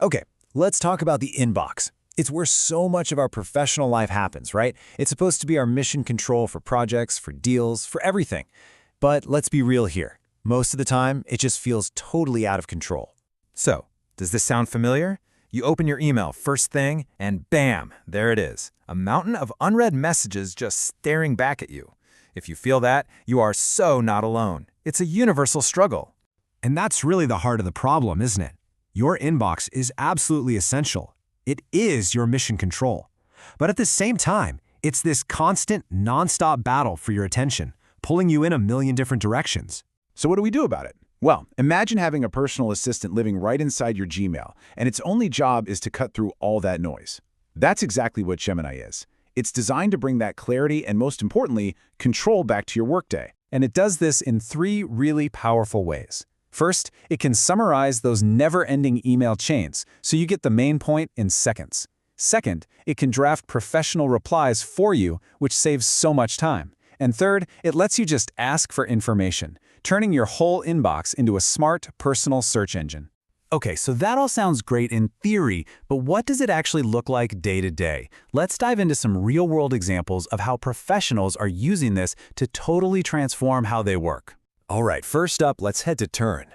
Okay, let's talk about the inbox. It's where so much of our professional life happens, right? It's supposed to be our mission control for projects, for deals, for everything. But let's be real here. Most of the time, it just feels totally out of control. So, does this sound familiar? You open your email first thing, and bam, there it is. A mountain of unread messages just staring back at you. If you feel that, you are so not alone. It's a universal struggle. And that's really the heart of the problem, isn't it? Your inbox is absolutely essential. It is your mission control. But at the same time, it's this constant, nonstop battle for your attention, pulling you in a million different directions. So what do we do about it? Well, imagine having a personal assistant living right inside your Gmail, and its only job is to cut through all that noise. That's exactly what Gemini is. It's designed to bring that clarity and, most importantly, control back to your workday. And it does this in 3 really powerful ways. First, it can summarize those never-ending email chains, so you get the main point in seconds. Second, it can draft professional replies for you, which saves so much time. And third, it lets you just ask for information, turning your whole inbox into a smart, personal search engine. Okay, so that all sounds great in theory, but what does it actually look like day to day? Let's dive into some real-world examples of how professionals are using this to totally transform how they work. All right, first up, let's head to Turn.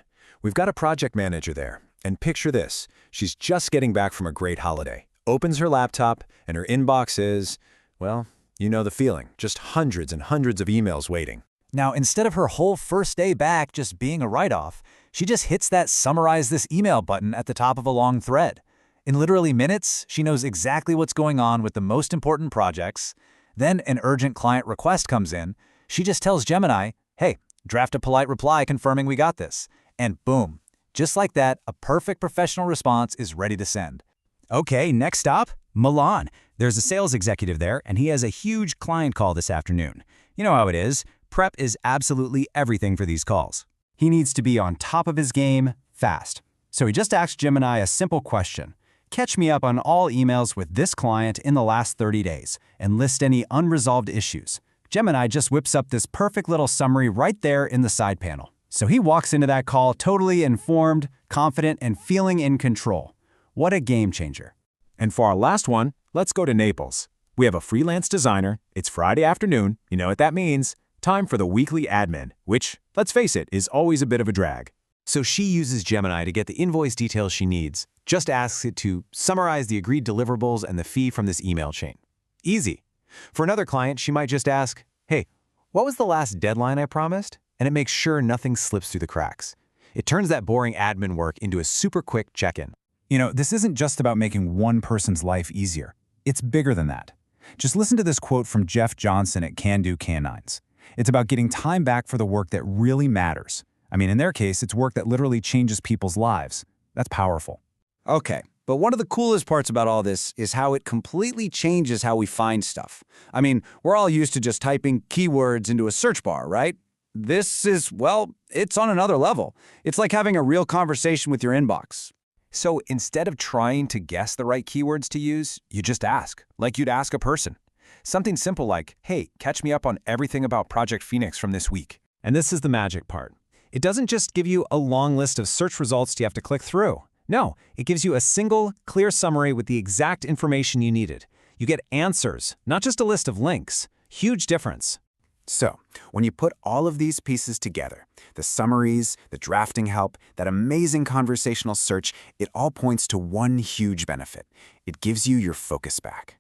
We've got a project manager there, and picture this. She's just getting back from a great holiday, opens her laptop, and her inbox is, well, you know the feeling, just hundreds and hundreds of emails waiting. Now, instead of her whole first day back just being a write-off, she just hits that Summarize This Email button at the top of a long thread. In literally minutes, she knows exactly what's going on with the most important projects. Then an urgent client request comes in. She just tells Gemini, hey, draft a polite reply confirming we got this. And boom, just like that, a perfect professional response is ready to send. Okay, next stop, Milan. There's a sales executive there, and he has a huge client call this afternoon. You know how it is. Prep is absolutely everything for these calls. He needs to be on top of his game fast. So he just asked Gemini a simple question. Catch me up on all emails with this client in the last 30 days and list any unresolved issues. Gemini just whips up this perfect little summary right there in the side panel. So he walks into that call totally informed, confident, and feeling in control. What a game changer. And for our last one, let's go to Naples. We have a freelance designer. It's Friday afternoon. You know what that means. Time for the weekly admin, which, let's face it, is always a bit of a drag. So she uses Gemini to get the invoice details she needs, just asks it to summarize the agreed deliverables and the fee from this email chain. Easy. For another client, she might just ask, hey, what was the last deadline I promised? And it makes sure nothing slips through the cracks. It turns that boring admin work into a super quick check-in. You know, this isn't just about making one person's life easier. It's bigger than that. Just listen to this quote from Jeff Johnson at Can Do Canines. It's about getting time back for the work that really matters. I mean, in their case, it's work that literally changes people's lives. That's powerful. Okay, but one of the coolest parts about all this is how it completely changes how we find stuff. I mean, we're all used to just typing keywords into a search bar, right? This is, well, it's on another level. It's like having a real conversation with your inbox. So instead of trying to guess the right keywords to use, you just ask, like you'd ask a person. Something simple like, hey, catch me up on everything about Project Phoenix from this week. And this is the magic part. It doesn't just give you a long list of search results you have to click through. No, it gives you a single, clear summary with the exact information you needed. You get answers, not just a list of links. Huge difference. So, when you put all of these pieces together, the summaries, the drafting help, that amazing conversational search, it all points to one huge benefit. It gives you your focus back.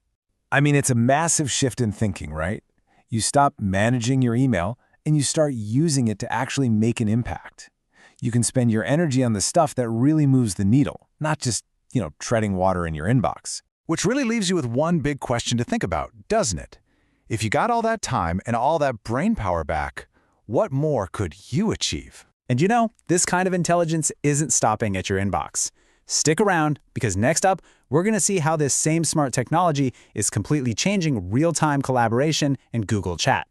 I mean, it's a massive shift in thinking, right? You stop managing your email and you start using it to actually make an impact. You can spend your energy on the stuff that really moves the needle, not just, treading water in your inbox. Which really leaves you with one big question to think about, doesn't it? If you got all that time and all that brain power back, what more could you achieve? And this kind of intelligence isn't stopping at your inbox. Stick around, because next up, we're going to see how this same smart technology is completely changing real-time collaboration in Google Chat.